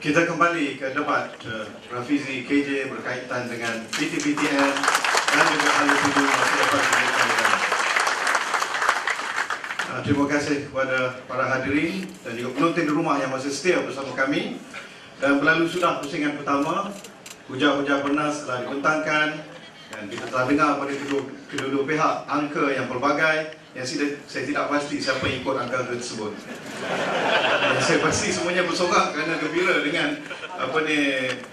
Kita kembali ke debat Rafizi KJ berkaitan dengan PTPTN dan juga hal itu masa depan pendidikan negara. Terima kasih kepada para hadirin dan juga penonton di rumah yang masih setia bersama kami. Dan berlalu sudah pusingan pertama, hujah-hujah bernas telah dibentangkan dan kita telah dengar pada kedua-dua pihak angka yang pelbagai yang saya tidak pasti siapa yang ikut angka tersebut. Saya pasti semuanya bersorak kerana gembira dengan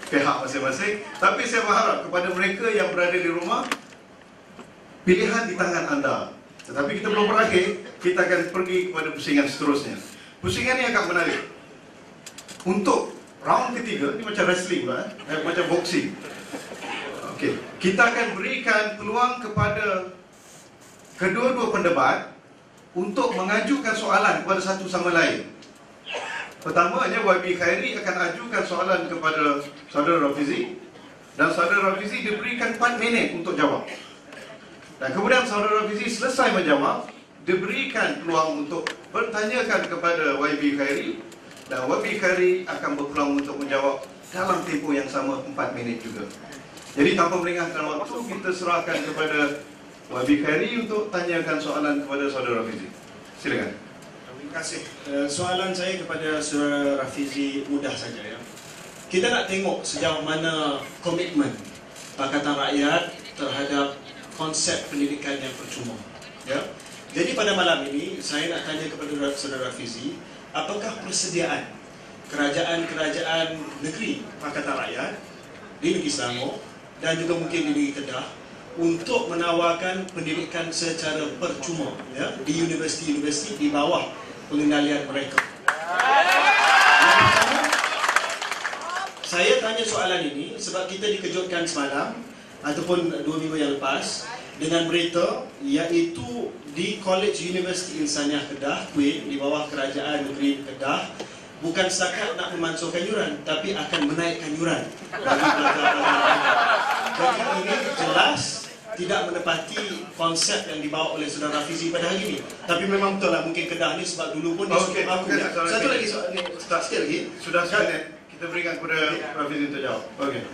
pihak masing-masing. Tapi saya berharap kepada mereka yang berada di rumah, pilihan di tangan anda. Tetapi kita belum berakhir, kita akan pergi kepada pusingan seterusnya. Pusingan ini agak menarik. Untuk round ketiga, ini macam wrestling pula, macam boxing. Okey, kita akan berikan peluang kepada kedua-dua pendebat untuk mengajukan soalan kepada satu sama lain. Pertamanya, YB Khairi akan ajukan soalan kepada saudara Rafizi dan saudara Rafizi diberikan 4 minit untuk jawab. Dan kemudian saudara Rafizi selesai menjawab, diberikan peluang untuk bertanyakan kepada YB Khairi dan YB Khairi akan berpeluang untuk menjawab dalam tempoh yang sama 4 minit juga. Jadi tanpa melengahkan waktu, kita serahkan kepada YB Khairi untuk tanyakan soalan kepada saudara Rafizi. Silakan. Terima kasih. Soalan saya kepada saudara Rafizi mudah saja ya. Kita nak tengok sejauh mana komitmen Pakatan Rakyat terhadap konsep pendidikan yang percuma. Ya. Jadi pada malam ini saya nak tanya kepada saudara Rafizi, apakah persediaan kerajaan-kerajaan negeri Pakatan Rakyat di negeri Selangor dan juga mungkin di negeri Kedah untuk menawarkan pendidikan secara percuma ya, di universiti-universiti di bawah pengendalian mereka. Saya tanya soalan ini sebab kita dikejutkan semalam ataupun 2 minggu yang lepas dengan berita iaitu di College University Insaniah Kedah, Queen, di bawah kerajaan negeri Kedah, bukan setakat nak memansurkan yuran, tapi akan menaikkan yuran bagi pelajar-pelajar. Jadi ini jelas tidak menepati konsep yang dibawa oleh saudara Rafizi pada hari ini. Tapi memang betul lah, mungkin Kedah ni sebab dulu pun dia suka aku. Satu lagi soalan ni, sikit lagi. Sudah sekali, kita berikan kepada Rafizi untuk jawab. Okey.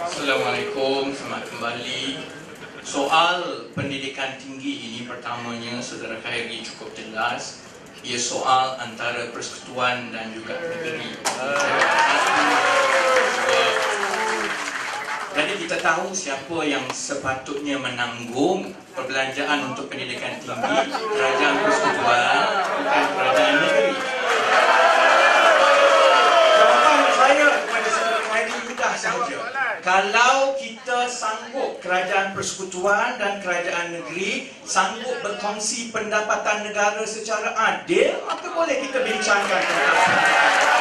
Assalamualaikum, selamat kembali. Soal pendidikan tinggi ini pertamanya saudara Khairi cukup jelas. Ia soal antara persekutuan dan juga negeri. Jadi kita tahu siapa yang sepatutnya menanggung perbelanjaan untuk pendidikan tinggi, kerajaan persekutuan, bukan kerajaan negeri. Jawapan saya kepada saudara Khairi mudah sahaja. Kalau kita sanggup, kerajaan persekutuan dan kerajaan negeri sanggup berkongsi pendapatan negara secara adil, maka boleh kita bincangkan tentang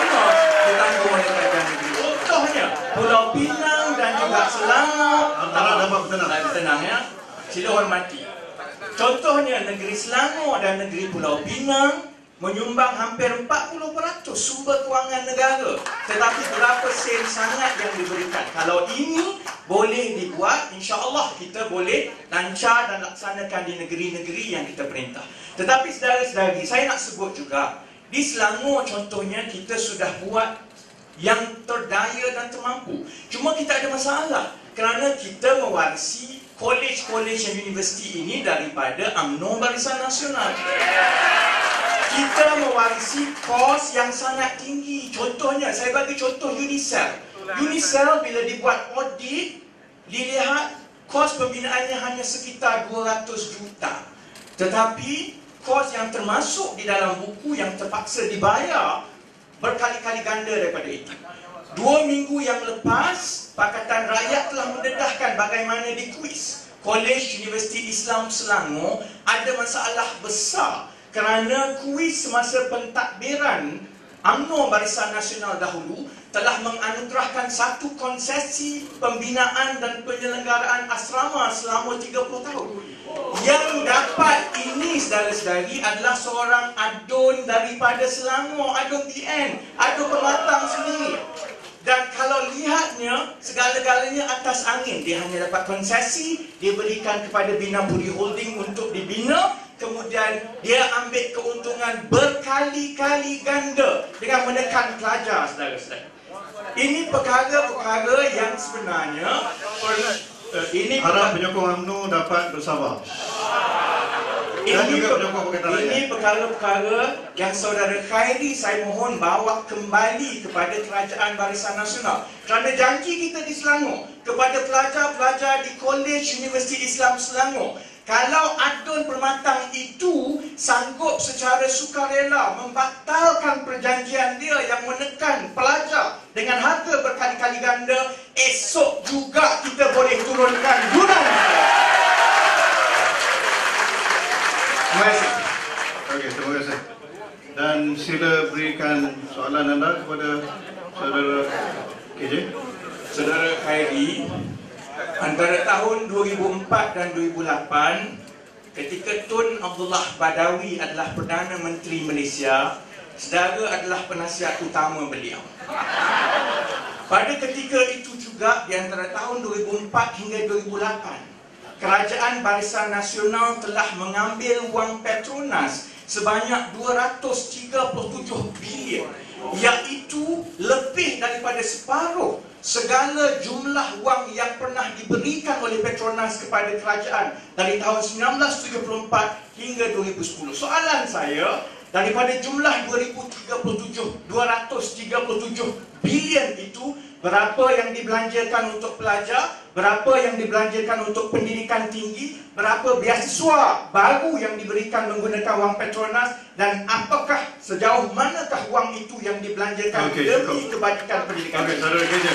cuma ditanggung oleh kerajaan negeri. Contohnya Pulau Pinang dan juga Selangor Antara dapat bertenang ya. Sila hormati. Contohnya negeri Selangor dan negeri Pulau Pinang menyumbang hampir 40% sumber kewangan negara. Tetapi berapa sen sangat yang diberikan? Kalau ini boleh dibuat, insya-Allah kita boleh lancar dan laksanakan di negeri-negeri yang kita perintah. Tetapi saudara-saudari, saya nak sebut juga, di Selangor contohnya kita sudah buat yang terdaya dan termampu. Cuma kita ada masalah kerana kita mewarisi kolej-kolej dan universiti ini daripada UMNO Barisan Nasional. Kita mewarisi kos yang sangat tinggi. Contohnya, saya bagi contoh UNICEF. UNICEF bila dibuat audit, dilihat kos pembinaannya hanya sekitar 200 juta. Tetapi kos yang termasuk di dalam buku yang terpaksa dibayar berkali-kali ganda daripada itu. 2 minggu yang lepas, Pakatan Rakyat telah mendedahkan bagaimana di kuis Kolej Universiti Islam Selangor ada masalah besar kerana kuis semasa pentadbiran UMNO Barisan Nasional dahulu telah menganugerahkan satu konsesi pembinaan dan penyelenggaraan asrama selama 30 tahun. Yang dapat ini, saudara-saudari, adalah seorang adun daripada Selangor, Adun PN, Adun Pematang sendiri. Dan kalau lihatnya, segala-galanya atas angin. Dia hanya dapat konsesi, dia berikan kepada Bina Budi Holding untuk dibina, kemudian dia ambil keuntungan berkali-kali ganda dengan menekan pelajar, saudara-saudara. Ini perkara-perkara yang sebenarnya Harap penyokong UMNO dapat bersabar. Ini perkara-perkara yang saudara Khairi saya mohon bawa kembali kepada Kerajaan Barisan Nasional. Kerana janji kita di Selangor kepada pelajar-pelajar di Kolej Universiti Islam Selangor, kalau Adun Permatang itu sanggup secara sukarela membatalkan perjanjian dia yang menekan pelajar dengan harga berkali-kali ganda, esok juga kita boleh turunkan yuran. Terima kasih. Okey, terima kasih. Dan sila berikan soalan anda kepada saudara KJ. Saudara Khairi, antara tahun 2004 dan 2008, ketika Tun Abdullah Badawi adalah Perdana Menteri Malaysia, saudara adalah penasihat utama beliau. Pada ketika itu juga, di antara tahun 2004 hingga 2008, Kerajaan Barisan Nasional telah mengambil wang Petronas sebanyak 237 bilion, iaitu lebih daripada separuh segala jumlah wang yang pernah diberikan oleh Petronas kepada kerajaan dari tahun 1974 hingga 2010. Soalan saya, daripada jumlah 237 bilion itu, berapa yang dibelanjakan untuk pelajar, berapa yang dibelanjakan untuk pendidikan tinggi, berapa beasiswa baru yang diberikan menggunakan wang Petronas, dan apakah sejauh manakah wang itu yang dibelanjakan demi kebajikan pendidikan tinggi? Saudara KJ.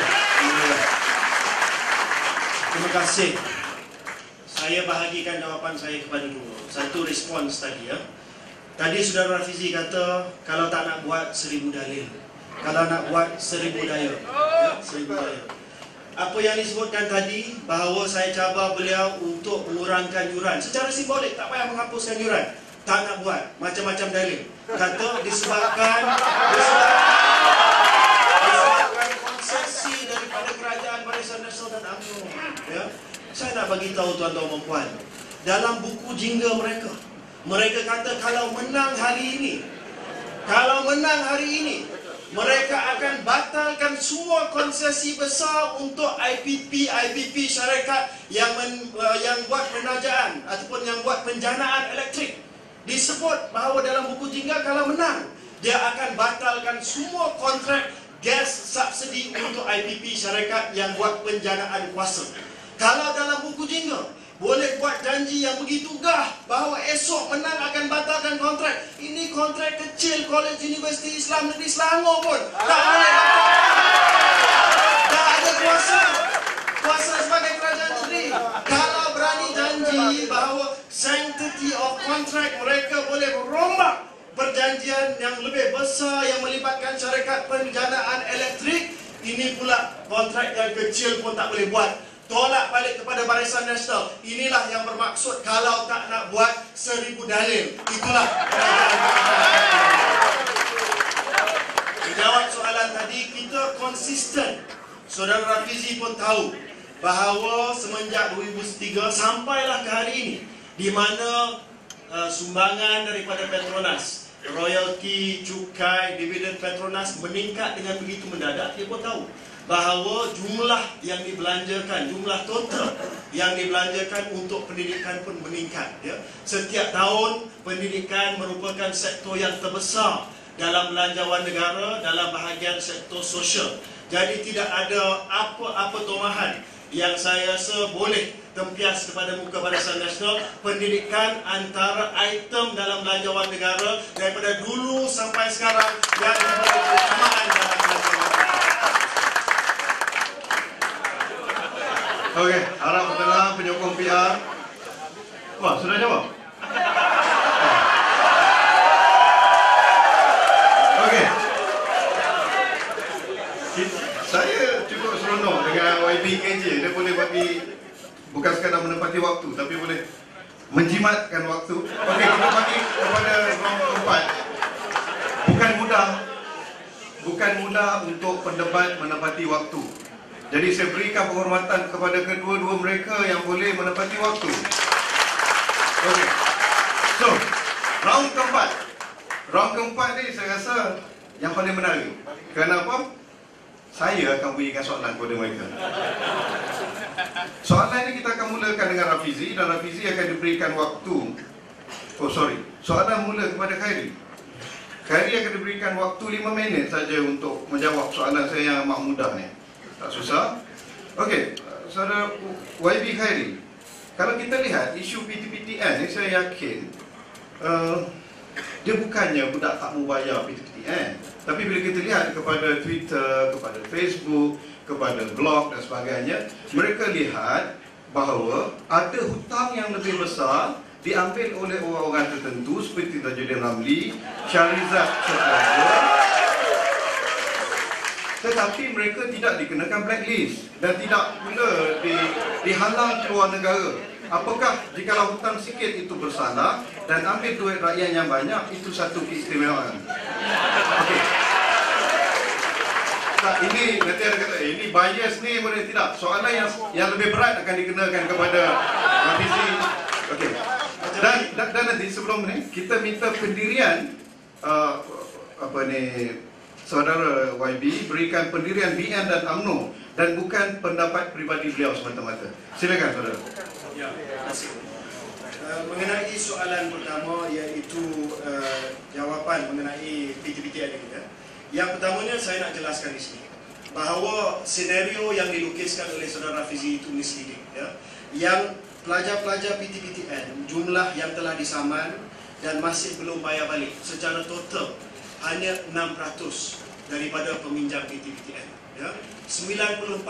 Terima kasih. Saya bahagikan jawapan saya kepada dua. Satu respons tadi ya. Tadi Saudara Rafizi kata kalau tak nak buat 1000 dalil, kalau nak buat 1000 daya. Ya, 1000 daya. Apa yang disebutkan tadi bahawa saya cabar beliau untuk mengurangkan yuran secara simbolik, tak payah menghapuskan yuran. Tak nak buat, macam-macam dalil. Kata disebabkan konsesi daripada Kerajaan Barisan Nasional dan UMNO. Ya. Saya nak bagi tahu tuan-tuan dan puan, dalam buku jingga mereka, mereka kata kalau menang hari ini, mereka akan batalkan semua konsesi besar untuk IPP syarikat yang buat penajaan ataupun yang buat penjanaan elektrik. Disebut bahawa dalam buku jingga kalau menang, dia akan batalkan semua kontrak gas subsidi untuk IPP syarikat yang buat penjanaan kuasa. Kalau dalam buku jingga boleh buat janji yang begitu gah bahawa esok menang akan batalkan kontrak. Ini kontrak kecil Kolej Universiti Islam Negeri Selangor pun tak boleh tak ada kuasa sebagai kerajaan negeri. Kalau berani janji bahawa sanctity of contract, mereka boleh rombak perjanjian yang lebih besar yang melibatkan syarikat penjanaan elektrik. Ini pula kontrak yang kecil pun tak boleh buat. Tolak balik kepada Barisan Nasional. Inilah yang bermaksud kalau tak nak buat 1000 dalil. Itulah. Menjawab soalan tadi, kita konsisten. Saudara Rafizi pun tahu bahawa semenjak 2003 sampailah ke hari ini, di mana sumbangan daripada Petronas, royalti, cukai, dividen Petronas meningkat dengan begitu mendadak. Dia pun tahu bahawa jumlah yang dibelanjakan, jumlah total yang dibelanjakan untuk pendidikan pun meningkat. Ya. Setiap tahun pendidikan merupakan sektor yang terbesar dalam belanjawan negara dalam bahagian sektor sosial. Jadi tidak ada apa-apa tomahan yang saya rasa boleh tempias kepada muka Barisan Nasional. Pendidikan antara item dalam belanjawan negara daripada dulu sampai sekarang yang diberi keutamaan dalam belanjawan. Okey, harap mendengar penyokong PR. Wah, sudah jawab? Okey. Saya cukup seronok dengan YBKJ. Dia boleh bagi, bukan sekadar menepati waktu, tapi boleh menjimatkan waktu. Okey, kita bagi kepada ruang keempat. Bukan mudah untuk pendebat menepati waktu. Jadi saya berikan penghormatan kepada kedua-dua mereka yang boleh menepati waktu. Okey. So, round keempat. Round keempat ni saya rasa yang paling menarik. Kenapa? saya akan bunyikan soalan kepada mereka. Soalan ini kita akan mulakan dengan Rafizi, dan Rafizi akan diberikan waktu. Soalan mula kepada Khairi. Khairi akan diberikan waktu 5 minit saja untuk menjawab soalan saya yang amat mudah ni. Tak susah. Okey, saudara YB Khairi. Kalau kita lihat isu PTPTN ni, saya yakin dia bukannya budak tak mau bayar PTPTN. Tapi bila kita lihat kepada Twitter, kepada Facebook, kepada blog dan sebagainya, mereka lihat bahawa ada hutang yang lebih besar diambil oleh orang-orang tertentu seperti Tajuddin Ramli, Shahrizad Syahrial, tetapi mereka tidak dikenakan blacklist dan tidak pula dihalang keluar negara. Apakah jikalau hutang sikit itu bersalah dan ambil duit rakyat yang banyak, itu satu keistimewaan? Okey. Tak, ini nanti ada kata, ini bias ni boleh tidak. Soalan yang lebih berat akan dikenakan kepada Hafizi. Okey. Dan nanti sebelum ni kita minta pendirian saudara YB berikan pendirian BN dan UMNO dan bukan pendapat peribadi beliau semata-mata. Silakan saudara. Ya, terima kasih. Mengenai soalan pertama, iaitu jawapan mengenai PTPTN ini, ya. Yang pertamanya saya nak jelaskan di sini bahawa senario yang dilukiskan oleh saudara Rafizi itu misleading, ya. Yang pelajar-pelajar PTPTN jumlah yang telah disaman dan masih belum bayar balik secara total hanya 6% daripada peminjam PTPTN, ya. 94%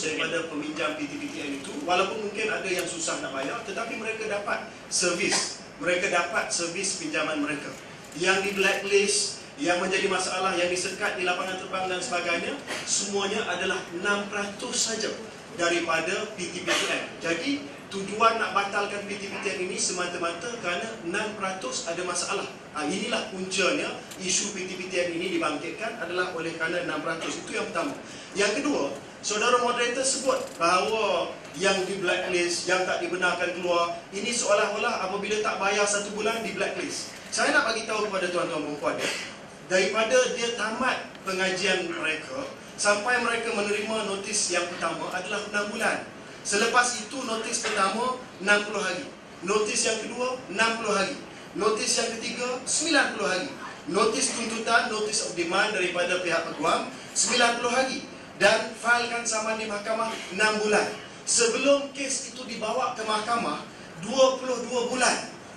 daripada peminjam PTPTN itu, walaupun mungkin ada yang susah nak bayar, tetapi mereka dapat servis pinjaman mereka. Yang di blacklist, yang menjadi masalah, yang disekat di lapangan terbang dan sebagainya, semuanya adalah 6% saja daripada PTPTN. Jadi tujuan nak batalkan PTPTN ini semata-mata kerana 6% ada masalah. Inilah puncanya isu PTPTN ini dibangkitkan adalah oleh kerana 6%. Itu yang pertama. Yang kedua, saudara moderator sebut bahawa yang di blacklist, yang tak dibenarkan keluar, ini seolah-olah apabila tak bayar 1 bulan di blacklist. Saya nak bagi tahu kepada tuan-tuan dan puan, daripada dia tamat pengajian mereka sampai mereka menerima notis yang pertama adalah 6 bulan. Selepas itu notis pertama 60 hari, notis yang kedua 60 hari, notis yang ketiga 90 hari, notis tuntutan, notice of demand daripada pihak peguam 90 hari, dan failkan saman di mahkamah 6 bulan. Sebelum kes itu dibawa ke mahkamah 22 bulan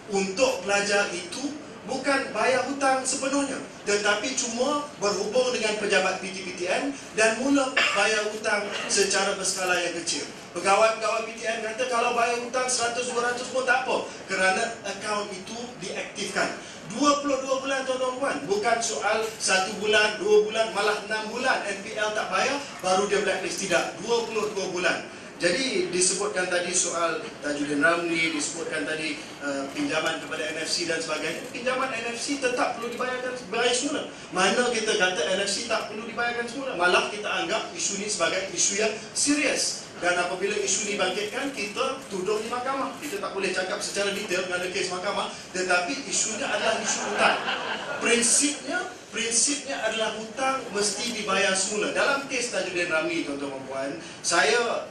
untuk pelajar itu bukan bayar hutang sepenuhnya, tetapi cuma berhubung dengan pejabat PTPTN dan mula bayar hutang secara berskala yang kecil. Pegawai-pegawai PTN kata kalau bayar hutang 100-200 pun tak apa, kerana akaun itu diaktifkan. 22 bulan tuan-tuan puan, bukan soal 1 bulan, 2 bulan, malah 6 bulan NPL tak bayar baru dia blacklist. Tidak, 22 bulan. Jadi disebutkan tadi soal Tajuddin Ramli, disebutkan tadi pinjaman kepada NFC dan sebagainya. Pinjaman NFC tetap perlu bayar semula. Mana kita kata NFC tak perlu dibayarkan semula, malah kita anggap isu ini sebagai isu yang serius. Dan apabila isu ini bangkitkan, kita tuduh di mahkamah. Kita tak boleh cakap secara detail kerana kes mahkamah, tetapi isunya adalah isu hutang. Prinsipnya adalah hutang mesti dibayar semula. Dalam kes Tajuddin Ramli, tuan-tuan dan puan, saya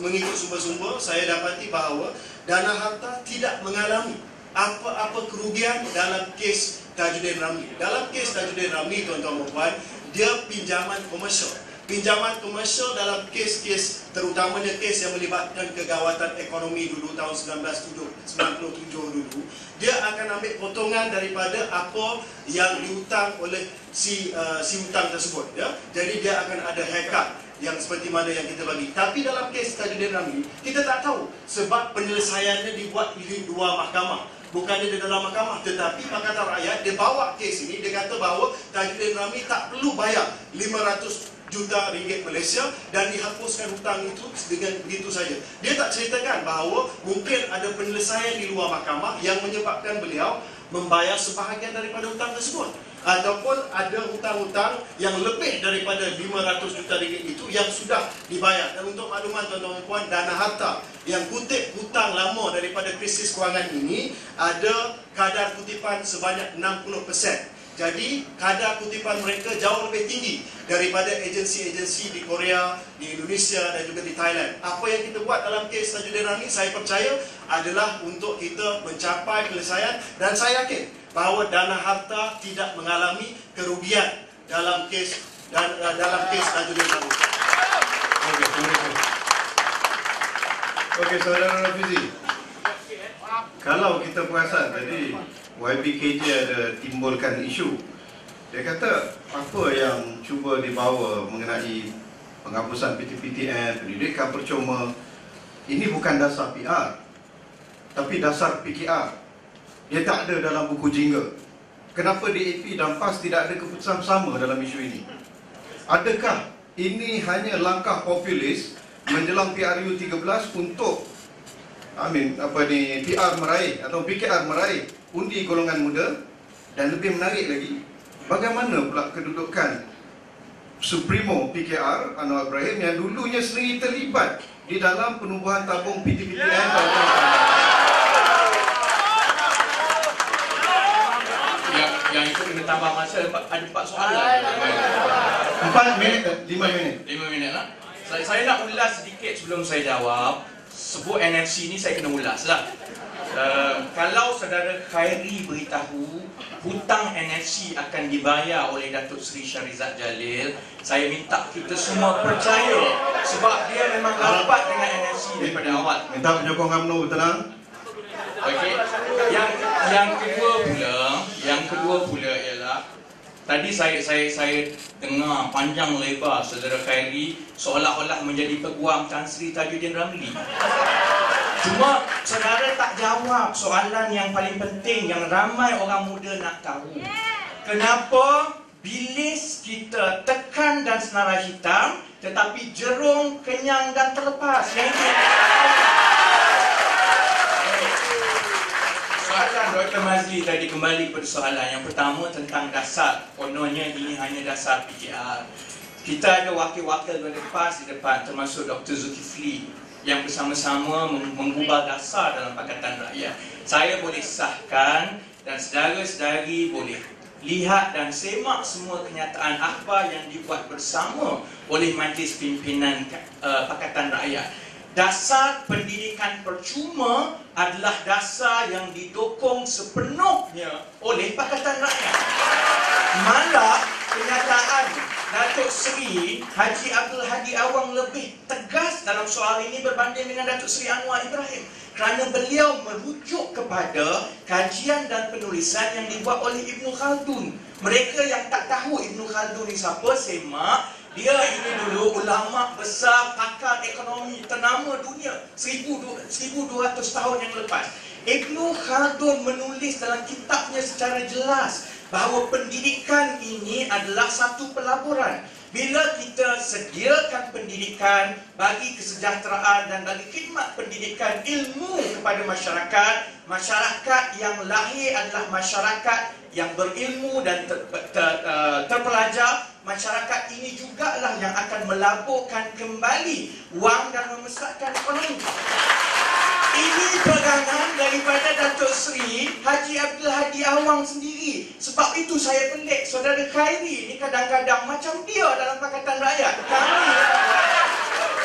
mengikut sumber-sumber, saya dapati bahawa Dana Harta tidak mengalami apa-apa kerugian dalam kes Tajuddin Ramli. Dalam kes Tajuddin Ramli, tuan-tuan dan puan, dia pinjaman komersial. Pinjaman komersial dalam kes-kes, terutamanya kes yang melibatkan kegawatan ekonomi dulu tahun 1997 dulu, dia akan ambil potongan daripada apa yang dihutang oleh si hutang tersebut, ya. Jadi dia akan ada haircut yang seperti mana yang kita bagi. Tapi dalam kes Tajuddin Ramli, kita tak tahu sebab penyelesaiannya dibuat di luar mahkamah. Bukannya di dalam mahkamah, tetapi Pakatan Rakyat dia bawa kes ini, dia kata bahawa Tajuddin Ramli tak perlu bayar 500 juta ringgit Malaysia dan dihapuskan hutang itu dengan begitu saja. Dia tak ceritakan bahawa mungkin ada penyelesaian di luar mahkamah yang menyebabkan beliau membayar sebahagian daripada hutang tersebut, ataupun ada hutang-hutang yang lebih daripada 500 juta ringgit itu yang sudah dibayar. Dan untuk makluman tuan-tuan dan puan, Dana Harta yang kutip hutang lama daripada krisis kewangan ini ada kadar kutipan sebanyak 60%. Jadi kadar kutipan mereka jauh lebih tinggi daripada agensi-agensi di Korea, di Indonesia dan juga di Thailand. Apa yang kita buat dalam kes Tajudin Ramli, saya percaya adalah untuk kita mencapai penyelesaian, dan saya yakin bahawa dana harta tidak mengalami kerugian dalam kes Tajudin Ramli. Okey, saudara Rafizi. Kalau kita perasan tadi YBKJ ada timbulkan isu. Dia kata apa yang cuba dibawa mengenai penghapusan PTPTN, pendidikan percuma, ini bukan dasar PR, tapi dasar PKR. Dia tak ada dalam buku jingga. Kenapa DAP dan PAS tidak ada keputusan sama dalam isu ini? Adakah ini hanya langkah populis menjelang PRU 13 untuk PR meraih atau PKR meraih undi golongan muda? Dan lebih menarik lagi, bagaimana pula kedudukan Supremo PKR Anwar Ibrahim yang dulunya sendiri terlibat di dalam penubuhan tabung PTPTN yang itu kena tambah masa, ada 4 soalan. 4 minit, 5 minit. 5 minit lah. Saya nak ulas sedikit sebelum saya jawab. Sebut NFC ni saya kena ulas lah. Kalau saudara Khairi beritahu hutang NFC akan dibayar oleh Datuk Seri Shahrizad Jalil, saya minta kita semua percaya, sebab dia memang rapat dengan NFC daripada awal. Minta penyokong UMNO tenang. Okey. Yang kedua pula ialah tadi saya dengar panjang lebar saudara Khairi seolah-olah menjadi peguam Tan Sri Tajudin Ramli. Cuma saudara tak jawab soalan yang paling penting yang ramai orang muda nak tahu. Kenapa bilis kita tekan dan senarai hitam tetapi jerung kenyang dan terlepas? Yang ini soalan Dr. Mazli tadi, kembali pada soalan yang pertama tentang dasar. Kononnya ini hanya dasar PKR. Kita ada wakil-wakil dari PAS di depan, termasuk Dr. Zulkifli, yang bersama-sama mengubah dasar dalam Pakatan Rakyat. Saya boleh sahkan dan saudara-saudari boleh lihat dan semak semua kenyataan akhbar yang dibuat bersama oleh Majlis Pimpinan Pakatan Rakyat. Dasar pendidikan percuma adalah dasar yang didukung sepenuhnya oleh Pakatan Rakyat. Malah kenyataan Datuk Seri Haji Abdul Hadi Awang lebih tegas dalam soal ini berbanding dengan Datuk Seri Anwar Ibrahim, kerana beliau merujuk kepada kajian dan penulisan yang dibuat oleh Ibn Khaldun. Mereka yang tak tahu Ibn Khaldun ni siapa, semak. Dia ini dulu ulama besar, pakar ekonomi ternama dunia 1200 tahun yang lepas. Ibn Khaldun menulis dalam kitabnya secara jelas bahawa pendidikan ini adalah satu pelaburan. Bila kita sediakan pendidikan bagi kesejahteraan dan bagi khidmat pendidikan ilmu kepada masyarakat, masyarakat yang lahir adalah masyarakat yang berilmu dan terpelajar. Masyarakat ini jugalah yang akan melaburkan kembali wang dan membesarkan ekonomi. Ini pegangan daripada Datuk Seri Haji Abdul Hadi Awang sendiri. Sebab itu saya pelik, saudara Khairi ni kadang-kadang macam dia dalam Pakatan Rakyat.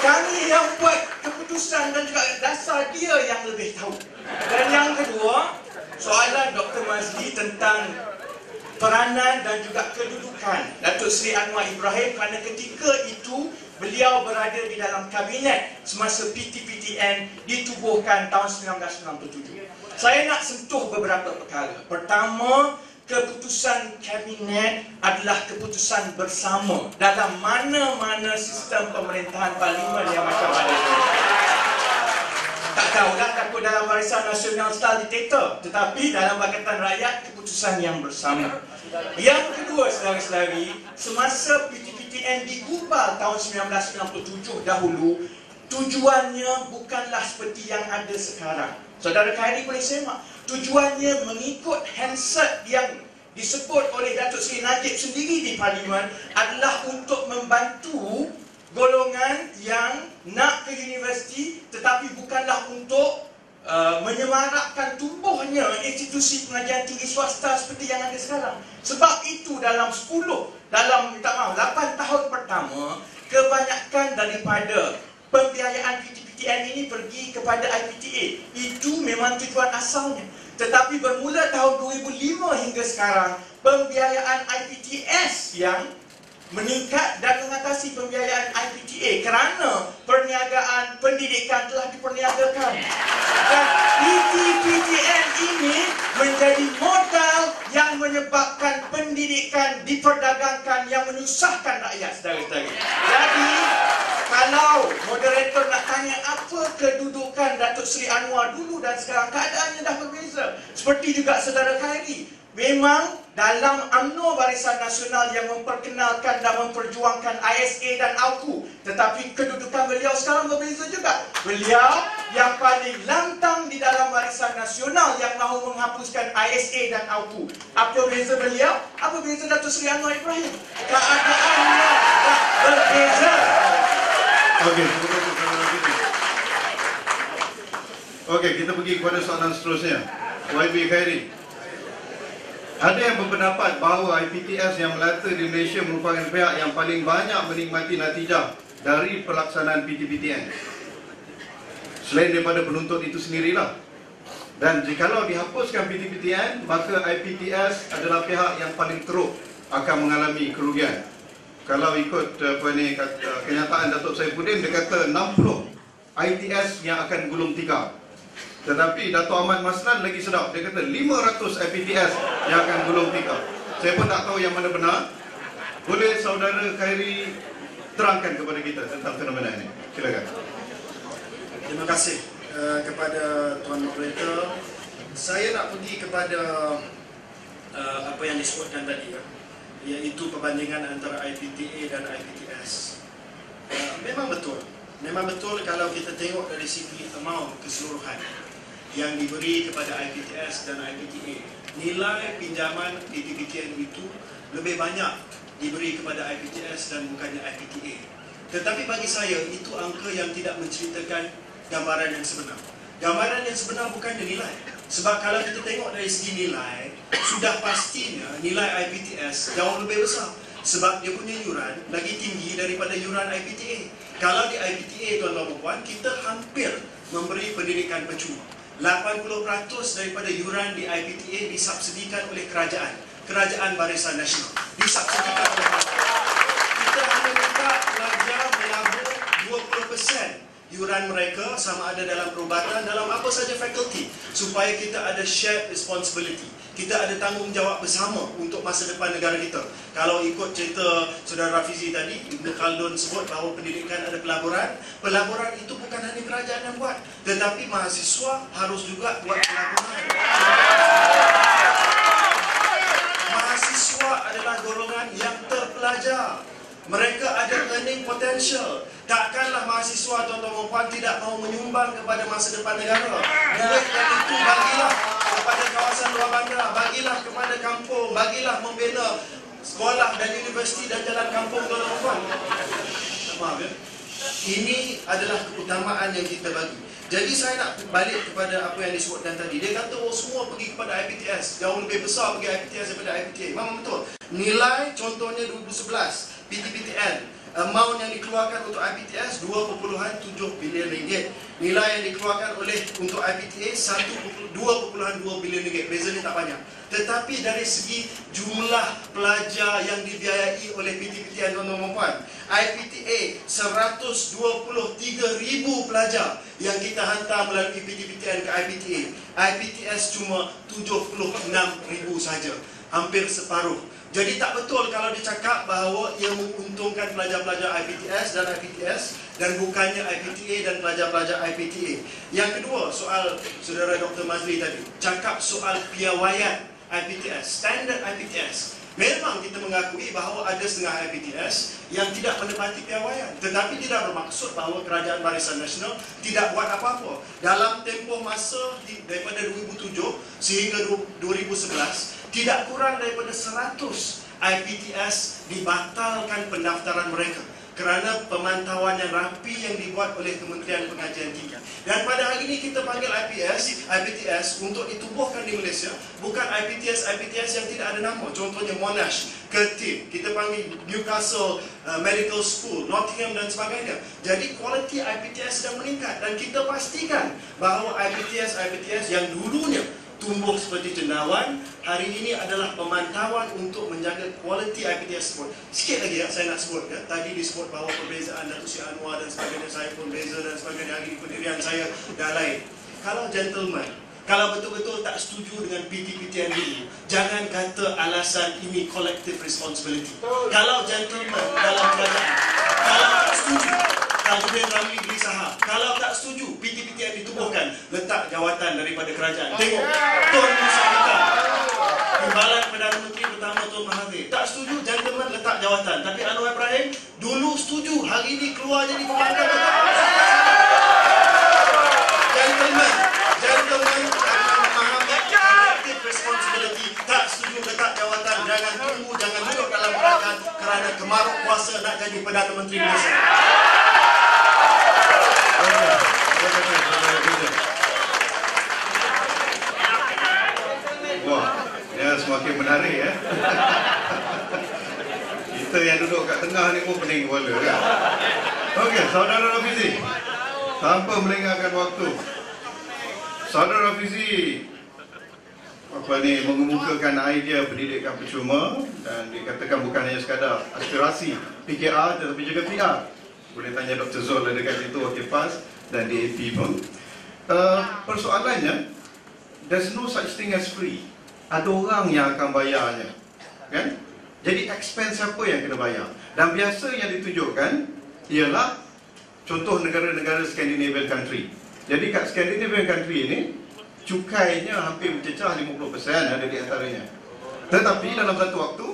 Kami yang buat keputusan dan juga dasar dia yang lebih tahu. Dan yang kedua, soalan Dr. Mazli tentang peranan dan juga kedudukan Datuk Seri Anwar Ibrahim, kerana ketika itu beliau berada di dalam kabinet semasa PTPTN ditubuhkan tahun 1997. Saya nak sentuh beberapa perkara. Pertama, keputusan kabinet adalah keputusan bersama dalam mana-mana sistem pemerintahan parlimen yang macam ada. Tak tahulah takut dalam Barisan Nasional style diktator, tetapi dalam Pakatan Rakyat keputusan yang bersama. Yang kedua, saudara-saudari, semasa PTPTN digubal tahun 1997 dahulu, tujuannya bukanlah seperti yang ada sekarang. Saudara Khairi boleh semak. Tujuannya mengikut handset yang disebut oleh Datuk Seri Najib sendiri di Parlimen adalah untuk membantu golongan yang nak ke universiti tetapi bukanlah untuk menyemarakkan tumbuhnya institusi pengajian tinggi swasta seperti yang ada sekarang. Sebab itu dalam 8 tahun pertama, kebanyakan daripada pembiayaan PTPTN ini pergi kepada IPTA. Itu memang tujuan asalnya. Tetapi bermula tahun 2005 hingga sekarang, pembiayaan IPTS yang meningkat dan mengatasi pembiayaan IPTA kerana perniagaan pendidikan telah diperniagakan. Dan PTPTN ini menjadi modal yang menyebabkan pendidikan diperdagangkan yang menyusahkan rakyat, saudara-saudara. Jadi, kalau moderator nak tanya apa kedudukan Datuk Seri Anwar dulu dan sekarang, keadaannya dah berbeza. Seperti juga saudara Khairi, memang dalam UMNO Barisan Nasional yang memperkenalkan dan memperjuangkan ISA dan AUKU, tetapi kedudukan beliau sekarang berbeza juga. Beliau yang paling lantang di dalam Barisan Nasional yang mahu menghapuskan ISA dan AUKU. Apa beza beliau? Apa beza Datuk Seri Anwar Ibrahim? Keadaannya dah berbeza. Okey, kita pergi kepada soalan seterusnya. YB Khairi. Ada yang berpendapat bahawa IPTS yang melata di Malaysia merupakan pihak yang paling banyak menikmati natijah dari pelaksanaan PTPTN. Selain daripada penuntut itu sendirilah. Dan jikalau dihapuskan PTPTN, maka IPTS adalah pihak yang paling teruk akan mengalami kerugian. Kalau ikut kenyataan Datuk Saifuddin, dia kata 60 ITS yang akan gulung tikar. Tetapi Datuk Ahmad Maslan lagi sedap. Dia kata 500 IPTS yang akan gulung tikar. Saya pun tak tahu yang mana benar. Boleh saudara Khairi terangkan kepada kita tentang fenomena ini? Silakan. Terima kasih kepada Tuan Moderator. Saya nak pergi kepada apa yang disebutkan tadi, iaitu perbandingan antara IPTA dan IPTS. Memang betul kalau kita tengok dari segi amount keseluruhan yang diberi kepada IPTS dan IPTA, nilai pinjaman PTPTN itu lebih banyak diberi kepada IPTS dan bukannya IPTA. Tetapi bagi saya, itu angka yang tidak menceritakan gambaran yang sebenar. Gambaran yang sebenar bukannya nilai. Sebab kalau kita tengok dari segi nilai, sudah pastinya nilai IPTS jauh lebih besar. Sebab dia punya yuran lagi tinggi daripada yuran IPTA. Kalau di IPTA, tuan-tuan dan puan, kita hampir memberi pendidikan percuma. 80% daripada yuran di IPTA disubsidikan oleh kerajaan Barisan Nasional. Disubsidikan oleh kita hanya minta pelajar melabur 20% yuran mereka, sama ada dalam perubatan, dalam apa saja fakulti, supaya kita ada shared responsibility. Kita ada tanggungjawab bersama untuk masa depan negara kita. Kalau ikut cerita Saudara Rafizi tadi, Ibn Khaldun sebut bahawa pendidikan ada pelaburan. Pelaburan itu bukan hanya kerajaan yang buat, tetapi mahasiswa harus juga buat pelaburan. Mahasiswa adalah golongan yang terpelajar. Mereka ada earning potential. Takkanlah mahasiswa, tuan-tuan dan puan, tidak mahu menyumbang kepada masa depan negara. Duit yang itu bagilah kepada kawasan luar bandar, bagilah kepada kampung, bagilah membina sekolah dan universiti dan jalan kampung, tuan-tuan dan puan. Maaf ya. Ini adalah keutamaan yang kita bagi. Jadi saya nak balik kepada apa yang disebutkan tadi. Dia kata, oh semua pergi kepada IPTS. Jauh lebih besar pergi IPTS daripada IPTA. Memang betul. Nilai contohnya 2011 PTPTN, amount yang dikeluarkan untuk IPTS 2.7 bilion ringgit. Nilai yang dikeluarkan untuk IPTA 2.2 bilion ringgit. Bezanya tak banyak. Tetapi dari segi jumlah pelajar yang dibiayai oleh PTPTN, tuan-tuan dan puan, IPTA 123,000 pelajar yang kita hantar melalui PTPTN ke IPTA. IPTS cuma 76,000 saja, hampir separuh. Jadi tak betul kalau dicakap bahawa ia menguntungkan pelajar-pelajar IPTS dan IPTS dan bukannya IPTA dan pelajar-pelajar IPTA. Yang kedua, soal Saudara Dr. Mazli tadi, cakap soal piawaian IPTS, standard IPTS. Memang kita mengakui bahawa ada setengah IPTS yang tidak menepati piawaian. Tetapi tidak bermaksud bahawa kerajaan Barisan Nasional tidak buat apa-apa. Dalam tempoh masa daripada 2007 sehingga 2011, tidak kurang daripada 100 IPTS dibatalkan pendaftaran mereka. kerana pemantauan yang rapi yang dibuat oleh Kementerian Pengajian Tinggi. Dan pada hari ini kita panggil IPTS untuk ditubuhkan di Malaysia, bukan IPTS yang tidak ada nama. Contohnya Monash, Kertih, kita panggil Newcastle Medical School, Nottingham dan sebagainya. Jadi kualiti IPTS sedang meningkat dan kita pastikan bahawa IPTS yang dulunya tumbuh seperti cendawan, hari ini adalah pemantauan untuk menjaga kualiti IPTS tersebut. Sikit lagi saya nak sebut. Tadi disebut bahawa perbezaan Datuk Seri Anwar dan sebagainya, saya pun beza dan sebagainya, hari ini pendirian saya dah lain. Kalau gentleman, kalau betul-betul tak setuju dengan PTPTN dulu, jangan kata alasan ini collective responsibility. Kalau gentleman dalam kerajaan, kalau tak setuju, Tajudin Ramli beli saham. Kalau tak setuju, PTPTN ditubuhkan, letak jawatan daripada kerajaan. Tengok, Tun Musa kita, Timbalan Perdana Menteri Pertama Tun Mahathir. Tak setuju, gentleman letak jawatan. Tapi Anwar Ibrahim dulu setuju, hari ini keluar jadi pemangkat letak gentleman akan memahami collective responsibility. Tak setuju letak jawatan, jangan tunggu, jangan duduk dalam kerajaan kerana kemaruk kuasa nak jadi Perdana Menteri Malaysia. Wah, ya semakin menarik ya. Kita yang duduk kat tengah ni pun pening kepala kan. Okey, Saudara Rafizi, tanpa melengahkan waktu, Saudara Rafizi mengemukakan idea pendidikan percuma dan dikatakan bukan hanya sekadar aspirasi PKR tetapi juga PR. Boleh tanya Dr. Zul ada kat situ, Wakil PAS dan DAP pun. Persoalannya, there's no such thing as free. Ada orang yang akan bayarnya, kan? Jadi expense siapa yang kena bayar? Dan biasa yang ditunjukkan ialah contoh negara-negara Scandinavian country. Jadi kat Scandinavian country ini cukainya hampir mencecah 50% ada di antaranya. Tetapi dalam satu waktu,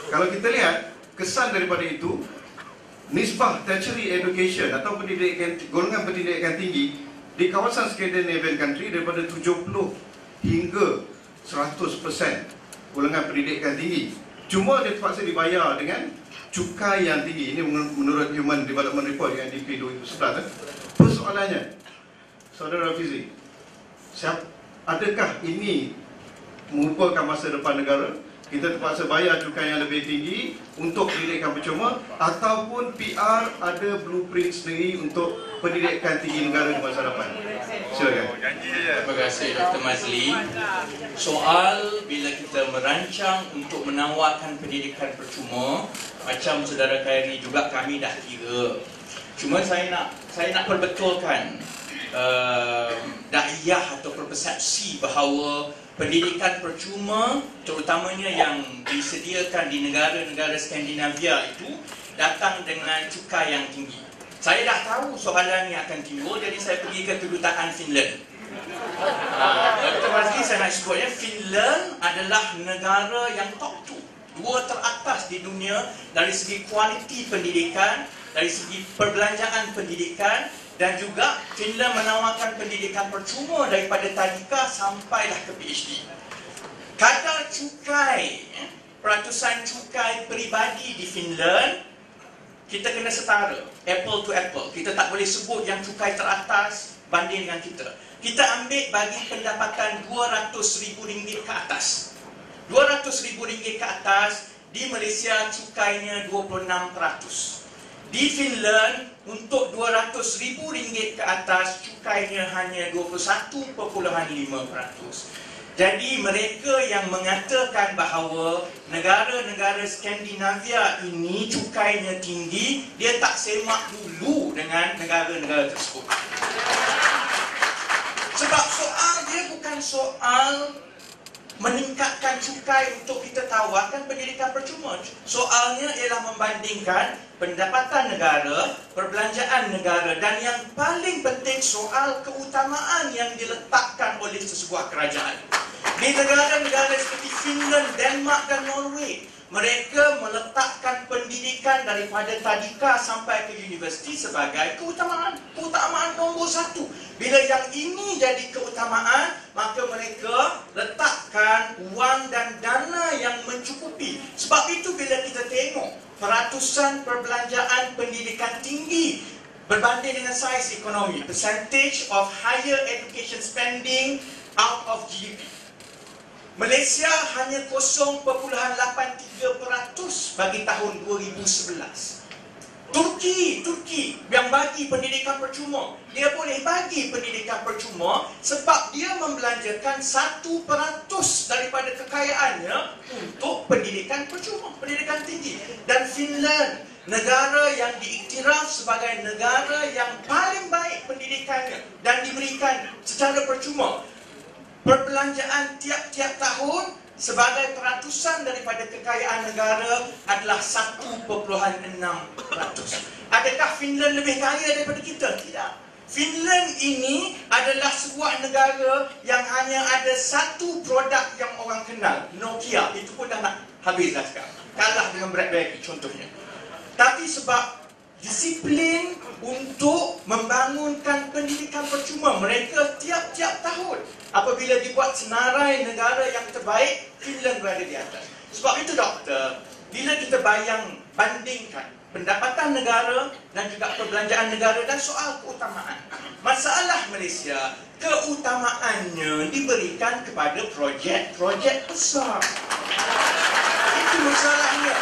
kalau kita lihat kesan daripada itu, nisbah tertiary education atau golongan pendidikan tinggi di kawasan Scandinavian country daripada 70 hingga 100% golongan pendidikan tinggi. Cuma dia terpaksa dibayar dengan cukai yang tinggi. Ini menurut Human Development Report UNDP 2011. Persoalannya, Saudara Rafizi, adakah ini merupakan masa depan negara? Kita terpaksa bayar cukai yang lebih tinggi untuk pendidikan percuma, ataupun PR ada blueprint sendiri untuk pendidikan tinggi negara di masa depan? Silakan. Terima kasih Dr. Mazli. Soal bila kita merancang untuk menawarkan pendidikan percuma, macam saudara Khairi juga kami dah kira. Cuma saya nak perbetulkan daiyah atau persepsi bahawa pendidikan percuma terutamanya yang disediakan di negara-negara Skandinavia itu datang dengan cukai yang tinggi. Saya dah tahu soalan ini akan timbul, jadi saya pergi ke kedutaan Finland. Dr. Mazli, saya nak sebutnya, Finland adalah negara yang top 2, 2 teratas di dunia dari segi kualiti pendidikan, dari segi perbelanjaan pendidikan, dan juga Finland menawarkan pendidikan percuma daripada tadika sampailah ke PhD. Kadar cukai, peratusan cukai peribadi di Finland, kita kena setara, apple to apple. Kita tak boleh sebut yang cukai teratas banding dengan kita. Kita ambil bagi pendapatan RM200,000 ke atas. RM200,000 ke atas, di Malaysia cukainya 26%. Di Finland, untuk RM200,000 ke atas, cukainya hanya 21.5%. Jadi mereka yang mengatakan bahawa negara-negara Skandinavia ini cukainya tinggi, dia tak semak dulu dengan negara-negara tersebut. Sebab soal dia bukan soal meningkatkan cukai untuk kita tawarkan pendidikan percuma. Soalnya ialah membandingkan pendapatan negara, perbelanjaan negara, dan yang paling penting soal keutamaan yang diletakkan oleh sesebuah kerajaan. Di negara-negara seperti Finland, Denmark dan Norway, mereka meletakkan pendidikan daripada tadika sampai ke universiti sebagai keutamaan nombor 1. Bila yang ini jadi keutamaan, maka mereka letakkan wang dan dana yang mencukupi. Sebab itu bila kita tengok peratusan perbelanjaan pendidikan tinggi berbanding dengan saiz ekonomi. Percentage of higher education spending out of GDP. Malaysia hanya 0.83% bagi tahun 2011. Turki yang bagi pendidikan percuma, dia boleh bagi pendidikan percuma sebab dia membelanjakan 1% daripada kekayaannya untuk pendidikan percuma, pendidikan tinggi. Dan Finland, negara yang diiktiraf sebagai negara yang paling baik pendidikannya dan diberikan secara percuma, perbelanjaan tiap-tiap tahun sebagai peratusan daripada kekayaan negara adalah 1.6%. Adakah Finland lebih kaya daripada kita? Tidak. Finland ini adalah sebuah negara yang hanya ada satu produk yang orang kenal, Nokia. Itu pun dah nak habis dah sekarang. Kalah dengan BlackBerry contohnya. Tapi sebab disiplin untuk membangunkan pendidikan percuma, mereka tiap-tiap tahun apabila dibuat senarai negara yang terbaik, Finland berada di atas. Sebab itu doktor, bila kita bandingkan pendapatan negara dan juga perbelanjaan negara dan soal keutamaan, masalah Malaysia, keutamaannya diberikan kepada projek-projek besar. Itu masalahnya.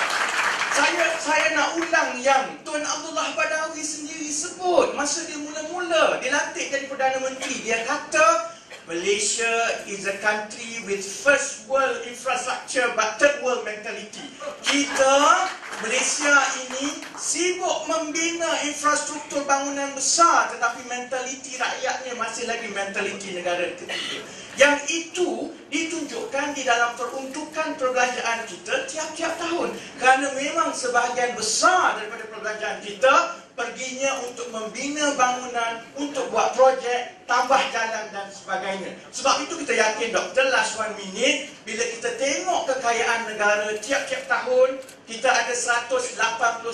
Saya nak ulang yang Tun Abdullah Badawi sendiri sebut masa dia mula-mula dilantik jadi Perdana Menteri. Dia kata Malaysia is a country with first world infrastructure but third world mentality. Kita, Malaysia ini sibuk membina infrastruktur bangunan besar tetapi mentaliti rakyatnya masih lagi mentaliti negara ketiga. Yang itu ditunjukkan di dalam peruntukan perbelanjaan kita tiap-tiap tahun. Kerana memang sebahagian besar daripada perbelanjaan kita perginya untuk membina bangunan, untuk buat projek, tambah jalan dan sebagainya. Sebab itu kita yakin, Doktor, last 1 minute, bila kita tengok kekayaan negara tiap-tiap tahun, kita ada 181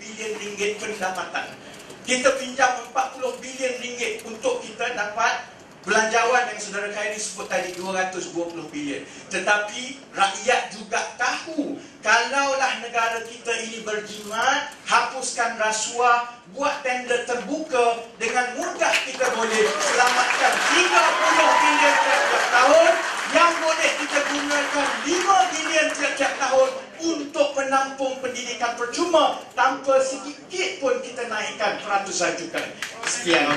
bilion ringgit pendapatan. Kita pinjam 40 bilion ringgit untuk kita dapat belanjawan yang saudara Khairi sebut tadi 220 bilion. Tetapi rakyat juga tahu, kalaulah negara kita ini berjimat, hapuskan rasuah, buat tender terbuka, dengan mudah kita boleh selamatkan 30 bilion tiap-tiap tahun yang boleh kita gunakan 5 bilion tiap-tiap tahun untuk menampung pendidikan percuma tanpa sedikit pun kita naikkan peratusan cukai. Sekian.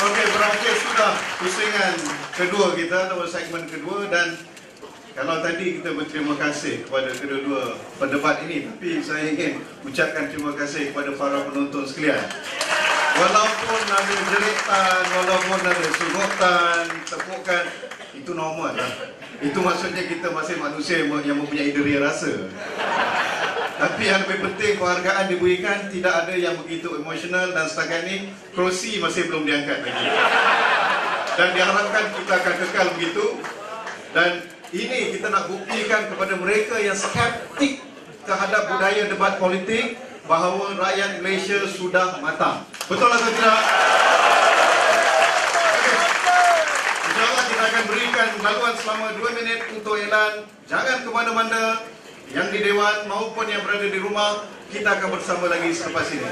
Okey, berakhir sudah pusingan kedua kita atau segmen kedua, dan kalau tadi kita berterima kasih kepada kedua-dua pendebat ini, tapi saya ingin ucapkan terima kasih kepada para penonton sekalian. Walaupun ada jeritan, walaupun ada sungutan, tepukan, itu normal lah. Itu maksudnya kita masih manusia yang mempunyai diri rasa. Tapi yang lebih penting, penghargaan diberikan, tidak ada yang begitu emosional, dan setakat ini kerusi masih belum diangkat lagi. Dan diharapkan kita akan kekal begitu. Dan ini kita nak buktikan kepada mereka yang skeptik terhadap budaya debat politik bahawa rakyat Malaysia sudah matang. Betul atau tidak? InsyaAllah kita akan berikan laluan selama 2 minit untuk iklan. Jangan ke mana-mana. Yang di Dewan maupun yang berada di rumah, kita akan bersama lagi selepas ini.